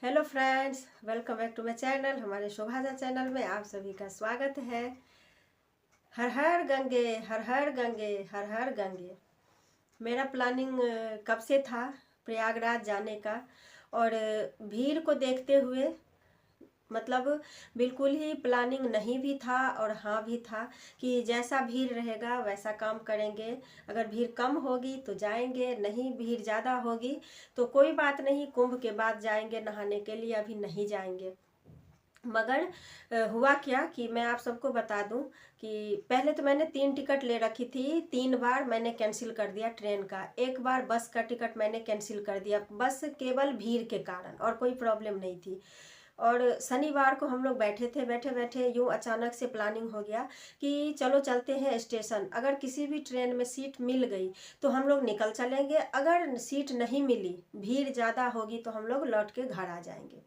Hello friends, welcome back to my channel. हमारे शोभाजा channel में आप सभी का स्वागत है। हर हर गंगे, हर हर गंगे, हर हर गंगे। मेरा प्लानिंग कब से था प्रयागराज जाने का, और भीड़ को देखते हुए मतलब बिल्कुल ही प्लानिंग नहीं भी था और हाँ भी था कि जैसा भीड़ रहेगा वैसा काम करेंगे। अगर भीड़ कम होगी तो जाएंगे, नहीं भीड़ ज़्यादा होगी तो कोई बात नहीं, कुंभ के बाद जाएंगे नहाने के लिए, अभी नहीं जाएंगे। मगर हुआ क्या कि मैं आप सबको बता दूं कि पहले तो मैंने 3 टिकट ले रखी थी। 3 बार मैंने कैंसिल कर दिया ट्रेन का। एक बार बस का टिकट मैंने कैंसिल कर दिया, बस केवल भीड़ के कारण, और कोई प्रॉब्लम नहीं थी। और शनिवार को हम लोग बैठे थे, बैठे बैठे यूं अचानक से प्लानिंग हो गया कि चलो चलते हैं स्टेशन। अगर किसी भी ट्रेन में सीट मिल गई तो हम लोग निकल चलेंगे, अगर सीट नहीं मिली, भीड़ ज़्यादा होगी, तो हम लोग लौट के घर आ जाएंगे।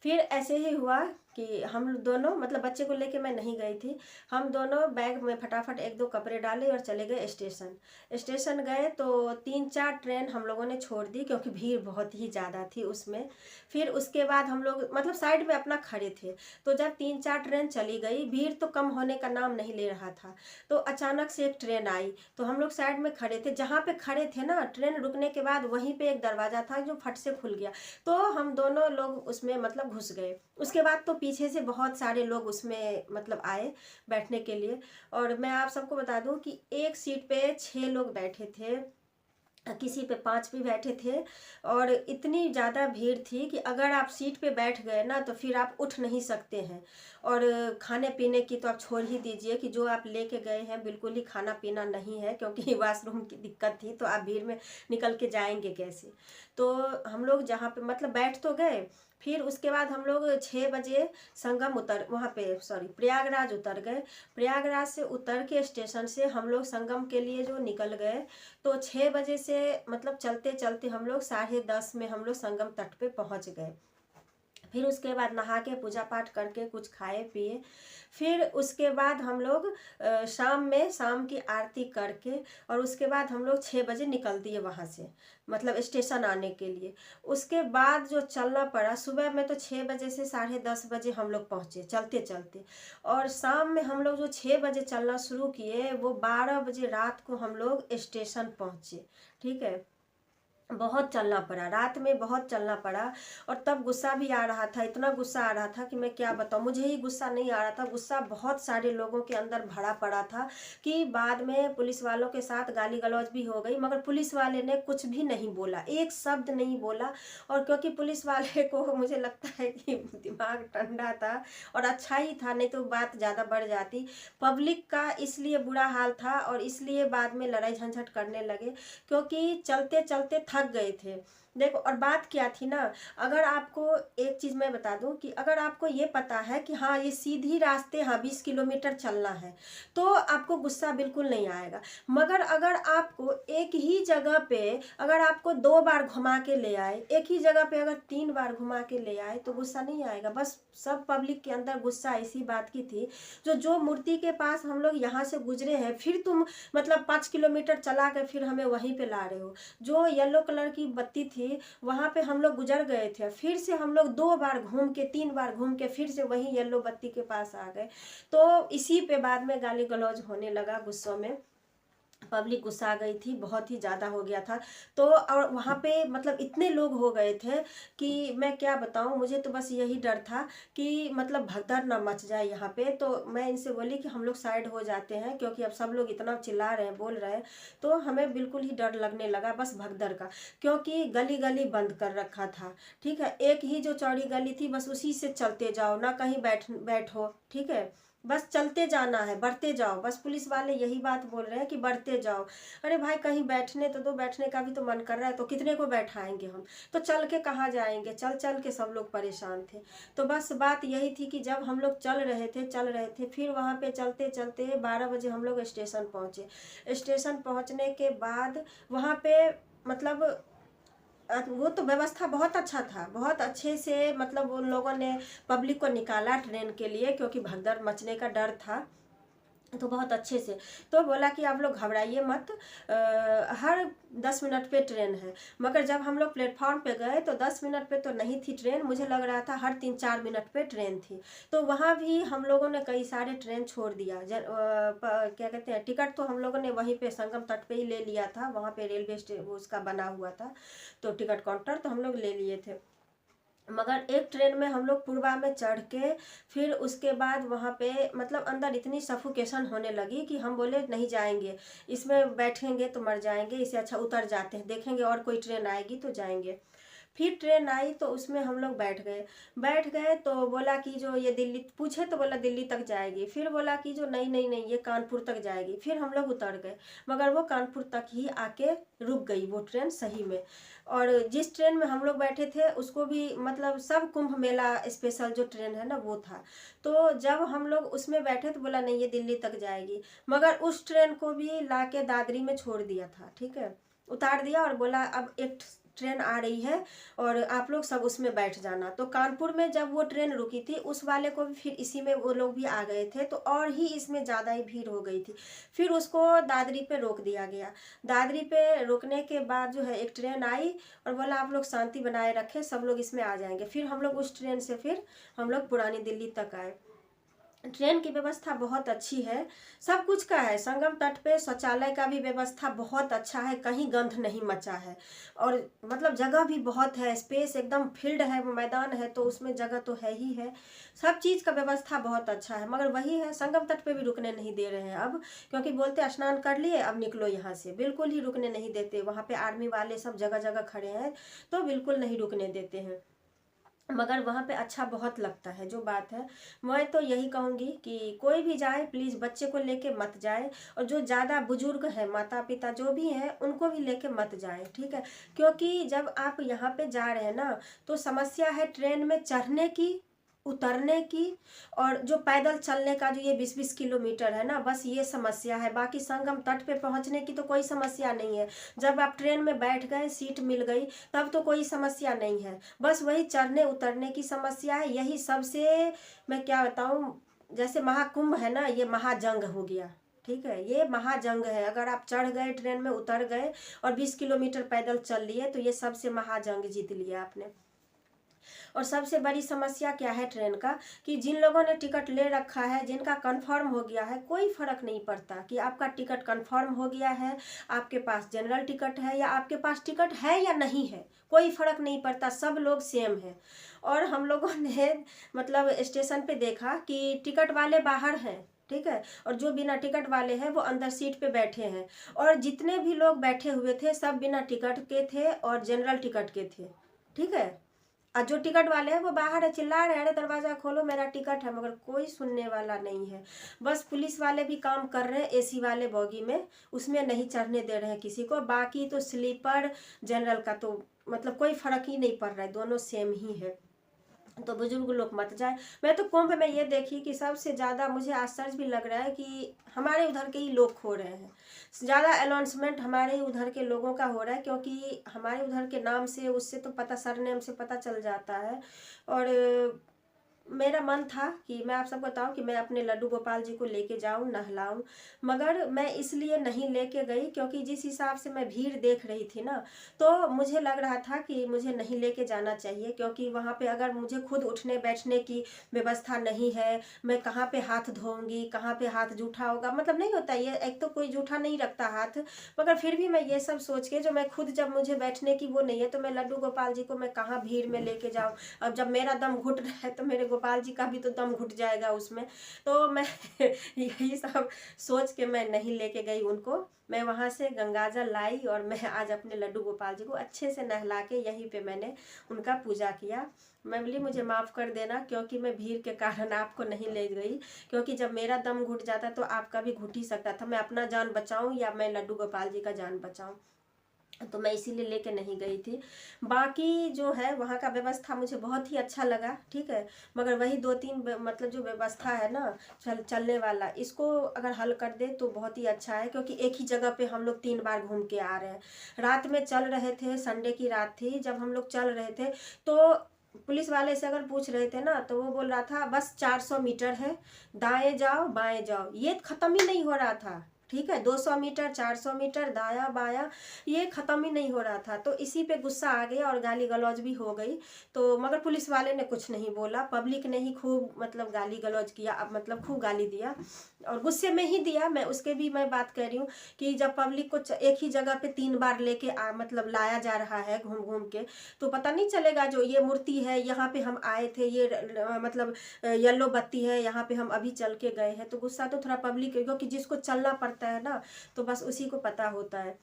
फिर ऐसे ही हुआ कि हम दोनों, मतलब बच्चे को लेके मैं नहीं गई थी, हम दोनों बैग में फटाफट एक दो कपड़े डाले और चले गए स्टेशन। स्टेशन गए तो 3-4 ट्रेन हम लोगों ने छोड़ दी क्योंकि भीड़ बहुत ही ज़्यादा थी उसमें। फिर उसके बाद हम लोग मतलब साइड में अपना खड़े थे, तो जब 3-4 ट्रेन चली गई, भीड़ तो कम होने का नाम नहीं ले रहा था, तो अचानक से एक ट्रेन आई तो हम लोग साइड में खड़े थे। जहाँ पे खड़े थे ना, ट्रेन रुकने के बाद वहीं पे एक दरवाज़ा था जो फट से खुल गया, तो हम दोनों लोग उसमें मतलब घुस गए। उसके बाद तो पीछे से बहुत सारे लोग उसमें मतलब आए बैठने के लिए। और मैं आप सबको बता दूं कि एक सीट पे 6 लोग बैठे थे, किसी पे 5 भी बैठे थे। और इतनी ज़्यादा भीड़ थी कि अगर आप सीट पे बैठ गए ना तो फिर आप उठ नहीं सकते हैं। और खाने पीने की तो आप छोड़ ही दीजिए कि जो आप लेके गए हैं बिल्कुल ही खाना पीना नहीं है, क्योंकि वॉशरूम की दिक्कत थी, तो आप भीड़ में निकल के जाएंगे कैसे। तो हम लोग जहाँ पे मतलब बैठ तो गए, फिर उसके बाद हम लोग 6 बजे संगम उतर, वहाँ पे सॉरी प्रयागराज उतर गए। प्रयागराज से उतर के स्टेशन से हम लोग संगम के लिए जो निकल गए, तो 6 बजे से मतलब चलते चलते हम लोग 10:30 में हम लोग संगम तट पे पहुंच गए। फिर उसके बाद नहा के पूजा पाठ करके कुछ खाए पिए। फिर उसके बाद हम लोग शाम में शाम की आरती करके, और उसके बाद हम लोग 6 बजे निकल दिए वहाँ से, मतलब स्टेशन आने के लिए। उसके बाद जो चलना पड़ा, सुबह में तो 6 बजे से 10:30 बजे हम लोग पहुँचे चलते चलते। और शाम में हम लोग जो 6 बजे चलना शुरू किए, वो 12 बजे रात को हम लोग स्टेशन पहुँचे। ठीक है, बहुत चलना पड़ा, रात में बहुत चलना पड़ा। और तब गुस्सा भी आ रहा था, इतना गुस्सा आ रहा था कि मैं क्या बताऊँ। मुझे ही गुस्सा नहीं आ रहा था, गुस्सा बहुत सारे लोगों के अंदर भरा पड़ा था कि बाद में पुलिस वालों के साथ गाली गलौज भी हो गई, मगर पुलिस वाले ने कुछ भी नहीं बोला, एक शब्द नहीं बोला। और क्योंकि पुलिस वाले को मुझे लगता है कि दिमाग ठंडा था, और अच्छा ही था, नहीं तो बात ज़्यादा बढ़ जाती। पब्लिक का इसलिए बुरा हाल था और इसलिए बाद में लड़ाई झंझट करने लगे, क्योंकि चलते चलते थक गए थे। देखो, और बात क्या थी ना, अगर आपको एक चीज़ मैं बता दूं कि अगर आपको ये पता है कि हाँ ये सीधी रास्ते, हाँ 20 किलोमीटर चलना है, तो आपको गुस्सा बिल्कुल नहीं आएगा। मगर अगर आपको एक ही जगह पे, अगर आपको 2 बार घुमा के ले आए, एक ही जगह पे अगर 3 बार घुमा के ले आए, तो गुस्सा नहीं आएगा। बस सब पब्लिक के अंदर गुस्सा इसी बात की थी, जो मूर्ति के पास हम लोग यहाँ से गुजरे हैं, फिर तुम मतलब 5 किलोमीटर चला के फिर हमें वहीं पे ला रहे हो। जो येलो कलर की बत्ती थी वहां पे हम लोग गुजर गए थे, फिर से हम लोग 2 बार घूम के, 3 बार घूम के फिर से वही येलो बत्ती के पास आ गए। तो इसी पे बाद में गाली गलौज होने लगा, गुस्सों में पब्लिक गुस्सा गई थी, बहुत ही ज़्यादा हो गया था। तो और वहाँ पे मतलब इतने लोग हो गए थे कि मैं क्या बताऊँ, मुझे तो बस यही डर था कि मतलब भगदड़ ना मच जाए यहाँ पे। तो मैं इनसे बोली कि हम लोग साइड हो जाते हैं, क्योंकि अब सब लोग इतना चिल्ला रहे हैं, बोल रहे हैं, तो हमें बिल्कुल ही डर लगने लगा बस भगदड़ का। क्योंकि गली गली बंद कर रखा था, ठीक है, एक ही जो चौड़ी गली थी, बस उसी से चलते जाओ, ना कहीं बैठो, ठीक है, बस चलते जाना है, बढ़ते जाओ। बस पुलिस वाले यही बात बोल रहे हैं कि बढ़ते जाओ। अरे भाई, कहीं बैठने तो दो, बैठने का भी तो मन कर रहा है, तो कितने को बैठाएंगे हम, तो चल के कहाँ जाएंगे। चल चल के सब लोग परेशान थे। तो बस बात यही थी कि जब हम लोग चल रहे थे, फिर वहाँ पे चलते चलते 12 बजे हम लोग स्टेशन पहुँचे। स्टेशन पहुँचने के बाद वहाँ पे मतलब वो तो व्यवस्था बहुत अच्छा था, बहुत अच्छे से मतलब उन लोगों ने पब्लिक को निकाला ट्रेन के लिए, क्योंकि भगदड़ मचने का डर था। तो बहुत अच्छे से। तो बोला कि आप लोग घबराइए मत, हर 10 मिनट पे ट्रेन है। मगर जब हम लोग प्लेटफॉर्म पे गए तो 10 मिनट पे तो नहीं थी ट्रेन, मुझे लग रहा था हर 3-4 मिनट पे ट्रेन थी। तो वहाँ भी हम लोगों ने कई सारे ट्रेन छोड़ दिया। क्या कहते हैं, टिकट तो हम लोगों ने वहीं पे संगम तट पे ही ले लिया था, वहाँ पे रेलवे स्टेशन उसका बना हुआ था, तो टिकट काउंटर तो हम लोग ले लिए थे। मगर एक ट्रेन में हम लोग पूर्वा में चढ़ के फिर उसके बाद वहाँ पे मतलब अंदर इतनी सफोकेशन होने लगी कि हम बोले नहीं जाएंगे, इसमें बैठेंगे तो मर जाएंगे, इससे अच्छा उतर जाते हैं, देखेंगे और कोई ट्रेन आएगी तो जाएंगे। फिर ट्रेन आई तो उसमें हम लोग बैठ गए तो बोला कि जो ये दिल्ली, पूछे तो बोला दिल्ली तक जाएगी, फिर बोला कि जो नहीं नहीं नहीं ये कानपुर तक जाएगी। फिर हम लोग उतर गए, मगर वो कानपुर तक ही आके रुक गई वो ट्रेन सही में। और जिस ट्रेन में हम लोग बैठे थे उसको भी मतलब सब कुंभ मेला स्पेशल जो ट्रेन है ना वो था। तो जब हम लोग उसमें बैठे तो बोला नहीं ये दिल्ली तक जाएगी, मगर उस ट्रेन को भी ला के दादरी में छोड़ दिया था, ठीक है, उतार दिया और बोला अब एक ट्रेन आ रही है और आप लोग सब उसमें बैठ जाना। तो कानपुर में जब वो ट्रेन रुकी थी उस वाले को भी फिर इसी में वो लोग भी आ गए थे, तो और ही इसमें ज़्यादा ही भीड़ हो गई थी। फिर उसको दादरी पे रोक दिया गया। दादरी पे रोकने के बाद जो है एक ट्रेन आई और बोला आप लोग शांति बनाए रखें, सब लोग इसमें आ जाएंगे। फिर हम लोग उस ट्रेन से फिर हम लोग पुरानी दिल्ली तक आए। ट्रेन की व्यवस्था बहुत अच्छी है, सब कुछ का है। संगम तट पे शौचालय का भी व्यवस्था बहुत अच्छा है, कहीं गंध नहीं मचा है। और मतलब जगह भी बहुत है, स्पेस एकदम फील्ड है, मैदान है तो उसमें जगह तो है ही है। सब चीज़ का व्यवस्था बहुत अच्छा है। मगर वही है, संगम तट पे भी रुकने नहीं दे रहे हैं अब, क्योंकि बोलते स्नान कर लिए अब निकलो यहाँ से, बिल्कुल ही रुकने नहीं देते। वहाँ पे आर्मी वाले सब जगह जगह खड़े हैं तो बिल्कुल नहीं रुकने देते हैं। मगर वहाँ पे अच्छा बहुत लगता है। जो बात है, मैं तो यही कहूँगी कि कोई भी जाए प्लीज़ बच्चे को लेके मत जाए, और जो ज़्यादा बुजुर्ग है, माता पिता जो भी हैं, उनको भी लेके मत जाए, ठीक है। क्योंकि जब आप यहाँ पे जा रहे हैं ना, तो समस्या है ट्रेन में चढ़ने की, उतरने की, और जो पैदल चलने का जो ये 20-20 किलोमीटर है ना, बस ये समस्या है। बाकी संगम तट पे पहुंचने की तो कोई समस्या नहीं है। जब आप ट्रेन में बैठ गए, सीट मिल गई, तब तो कोई समस्या नहीं है। बस वही चढ़ने उतरने की समस्या है। यही सबसे, मैं क्या बताऊं, जैसे महाकुंभ है ना, ये महाजंग हो गया, ठीक है, ये महाजंग है। अगर आप चढ़ गए ट्रेन में, उतर गए और 20 किलोमीटर पैदल चल लिए, तो ये सबसे महाजंग जीत लिया आपने। और सबसे बड़ी समस्या क्या है ट्रेन का, कि जिन लोगों ने टिकट ले रखा है, जिनका कंफर्म हो गया है, कोई फर्क नहीं पड़ता कि आपका टिकट कंफर्म हो गया है, आपके पास जनरल टिकट है या आपके पास टिकट है या नहीं है, कोई फर्क नहीं पड़ता, सब लोग सेम है। और हम लोगों ने मतलब स्टेशन पे देखा कि टिकट वाले बाहर हैं, ठीक है, और जो बिना टिकट वाले हैं वो अंदर सीट पे बैठे हैं। और जितने भी लोग बैठे हुए थे सब बिना टिकट के थे और जनरल टिकट के थे, ठीक है। और जो टिकट वाले हैं वो बाहर है, चिल्ला रहे हैं, अरे दरवाज़ा खोलो मेरा टिकट है, मगर कोई सुनने वाला नहीं है। बस पुलिस वाले भी काम कर रहे हैं एसी वाले बोगी में, उसमें नहीं चढ़ने दे रहे हैं किसी को। बाकी तो स्लीपर जनरल का तो मतलब कोई फर्क ही नहीं पड़ रहा है, दोनों सेम ही है। तो बुजुर्ग लोग मत जाए। मैं तो कुंभ में ये देखी कि सबसे ज़्यादा मुझे आश्चर्य भी लग रहा है कि हमारे उधर के ही लोग खो रहे हैं। ज़्यादा अनाउंसमेंट हमारे उधर के लोगों का हो रहा है, क्योंकि हमारे उधर के नाम से, उससे तो पता, सरनेम से पता चल जाता है। और मेरा मन था कि मैं आप सबको बताऊं कि मैं अपने लड्डू गोपाल जी को लेके जाऊं, नहलाऊं, मगर मैं इसलिए नहीं लेके गई क्योंकि जिस हिसाब से मैं भीड़ देख रही थी ना, तो मुझे लग रहा था कि मुझे नहीं लेके जाना चाहिए। क्योंकि वहाँ पे अगर मुझे खुद उठने बैठने की व्यवस्था नहीं है, मैं कहाँ पे हाथ धोऊंगी, कहाँ पे हाथ जूठा होगा, मतलब नहीं होता ये, एक तो कोई जूठा नहीं रखता हाथ, मगर फिर भी मैं ये सब सोच के, जो मैं खुद, जब मुझे बैठने की वो नहीं है, तो मैं लड्डू गोपाल जी को मैं कहाँ भीड़ में लेके जाऊँ। अब जब मेरा दम घुट रहा है तो मेरे गोपाल जी का भी तो दम घुट जाएगा उसमें। तो मैं यही सब सोच के मैं नहीं लेके गई उनको। मैं वहाँ से गंगाजल लाई और मैं आज अपने लड्डू गोपाल जी को अच्छे से नहला के यहीं पे मैंने उनका पूजा किया। मैं बोली मुझे माफ़ कर देना क्योंकि मैं भीड़ के कारण आपको नहीं ले गई, क्योंकि जब मेरा दम घुट जाता तो आपका भी घुट ही सकता था। मैं अपना जान बचाऊं या मैं लड्डू गोपाल जी का जान बचाऊं, तो मैं इसीलिए लेके नहीं गई थी। बाकी जो है वहाँ का व्यवस्था मुझे बहुत ही अच्छा लगा, ठीक है, मगर वही 2-3 मतलब जो व्यवस्था है ना चलने वाला, इसको अगर हल कर दे तो बहुत ही अच्छा है। क्योंकि एक ही जगह पे हम लोग 3 बार घूम के आ रहे हैं। रात में चल रहे थे, संडे की रात थी जब हम लोग चल रहे थे, तो पुलिस वाले से अगर पूछ रहे थे ना तो वो बोल रहा था बस 400 मीटर है, दाएं जाओ बाएं जाओ, ये ख़त्म ही नहीं हो रहा था। ठीक है, 200 मीटर 400 मीटर दाया बाया, ये ख़त्म ही नहीं हो रहा था। तो इसी पे गुस्सा आ गया और गाली गलौज भी हो गई। तो मगर पुलिस वाले ने कुछ नहीं बोला, पब्लिक ने ही खूब मतलब गाली गलौज किया, अब मतलब खूब गाली दिया और गुस्से में ही दिया। मैं उसके भी मैं बात कर रही हूँ कि जब पब्लिक को एक ही जगह पे 3 बार लेके मतलब लाया जा रहा है घूम घूम के, तो पता नहीं चलेगा जो ये मूर्ति है यहाँ पे हम आए थे, ये मतलब येलो बत्ती है यहाँ पे हम अभी चल के गए हैं। तो गुस्सा तो थोड़ा पब्लिक, क्योंकि जिसको चलना पड़ता है ना तो बस उसी को पता होता है।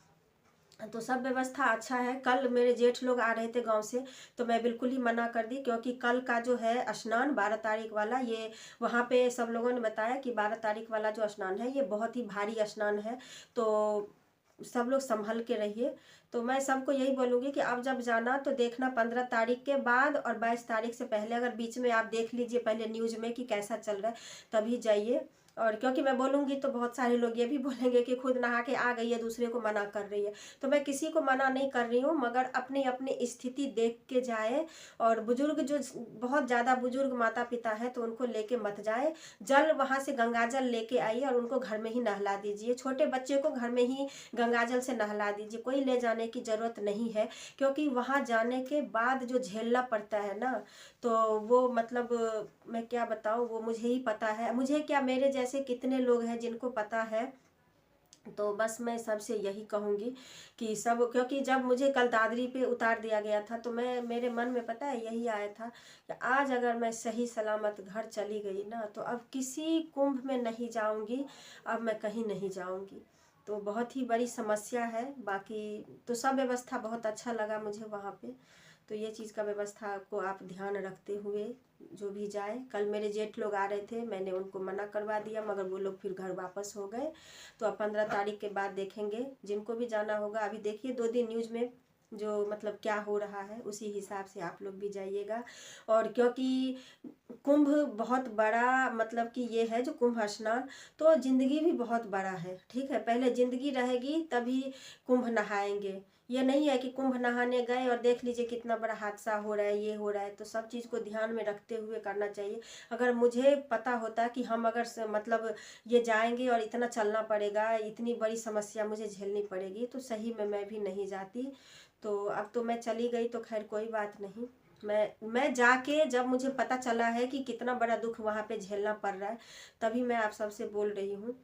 तो सब व्यवस्था अच्छा है। कल मेरे जेठ लोग आ रहे थे गांव से, तो मैं बिल्कुल ही मना कर दी, क्योंकि कल का जो है स्नान 12 तारीख वाला, ये वहाँ पे सब लोगों ने बताया कि 12 तारीख वाला जो स्नान है ये बहुत ही भारी स्नान है, तो सब लोग संभल के रहिए। तो मैं सबको यही बोलूँगी कि आप जब जाना तो देखना 15 तारीख के बाद और 22 तारीख से पहले, अगर बीच में आप देख लीजिए पहले न्यूज़ में कि कैसा चल रहा है तभी जाइए। और क्योंकि मैं बोलूँगी तो बहुत सारे लोग ये भी बोलेंगे कि खुद नहा के आ गई है दूसरे को मना कर रही है, तो मैं किसी को मना नहीं कर रही हूँ, मगर अपनी अपनी स्थिति देख के जाए। और बुजुर्ग जो बहुत ज़्यादा बुजुर्ग माता पिता है तो उनको लेके मत जाए। जल वहाँ से गंगा जल लेके आइए और उनको घर में ही नहला दीजिए। छोटे बच्चे को घर में ही गंगा जल से नहला दीजिए, कोई ले जाने की ज़रूरत नहीं है। क्योंकि वहाँ जाने के बाद जो झेलना पड़ता है ना, तो वो मतलब मैं क्या बताऊँ, वो मुझे ही पता है। मुझे क्या, मेरे जैसे कितने लोग हैं जिनको पता है। तो बस मैं सबसे यही कहूँगी कि सब, क्योंकि जब मुझे कल दादरी पे उतार दिया गया था तो मैं, मेरे मन में पता है यही आया था कि आज अगर मैं सही सलामत घर चली गई ना तो अब किसी कुंभ में नहीं जाऊँगी, अब मैं कहीं नहीं जाऊँगी। तो बहुत ही बड़ी समस्या है। बाकी तो सब व्यवस्था बहुत अच्छा लगा मुझे वहाँ पे। तो ये चीज़ का व्यवस्था को आप ध्यान रखते हुए जो भी जाए। कल मेरे जेठ लोग आ रहे थे, मैंने उनको मना करवा दिया, मगर वो लोग फिर घर वापस हो गए। तो अब 15 तारीख के बाद देखेंगे, जिनको भी जाना होगा। अभी देखिए 2 दिन न्यूज़ में जो मतलब क्या हो रहा है उसी हिसाब से आप लोग भी जाइएगा। और क्योंकि कुंभ बहुत बड़ा मतलब कि ये है जो कुंभ स्नान, तो ज़िंदगी भी बहुत बड़ा है। ठीक है, पहले ज़िंदगी रहेगी तभी कुंभ नहाएंगे। ये नहीं है कि कुंभ नहाने गए और देख लीजिए कितना बड़ा हादसा हो रहा है, ये हो रहा है। तो सब चीज़ को ध्यान में रखते हुए करना चाहिए। अगर मुझे पता होता कि हम अगर मतलब ये जाएंगे और इतना चलना पड़ेगा, इतनी बड़ी समस्या मुझे झेलनी पड़ेगी, तो सही में मैं भी नहीं जाती। तो अब तो मैं चली गई तो खैर कोई बात नहीं। मैं जाके जब मुझे पता चला है कि कितना बड़ा दुख वहाँ पे झेलना पड़ रहा है, तभी मैं आप सबसे बोल रही हूँ।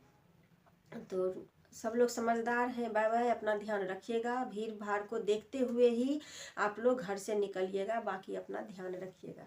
तो सब लोग समझदार हैं। बाय बाय, अपना ध्यान रखिएगा। भीड़ भाड़ को देखते हुए ही आप लोग घर से निकलिएगा, बाकी अपना ध्यान रखिएगा।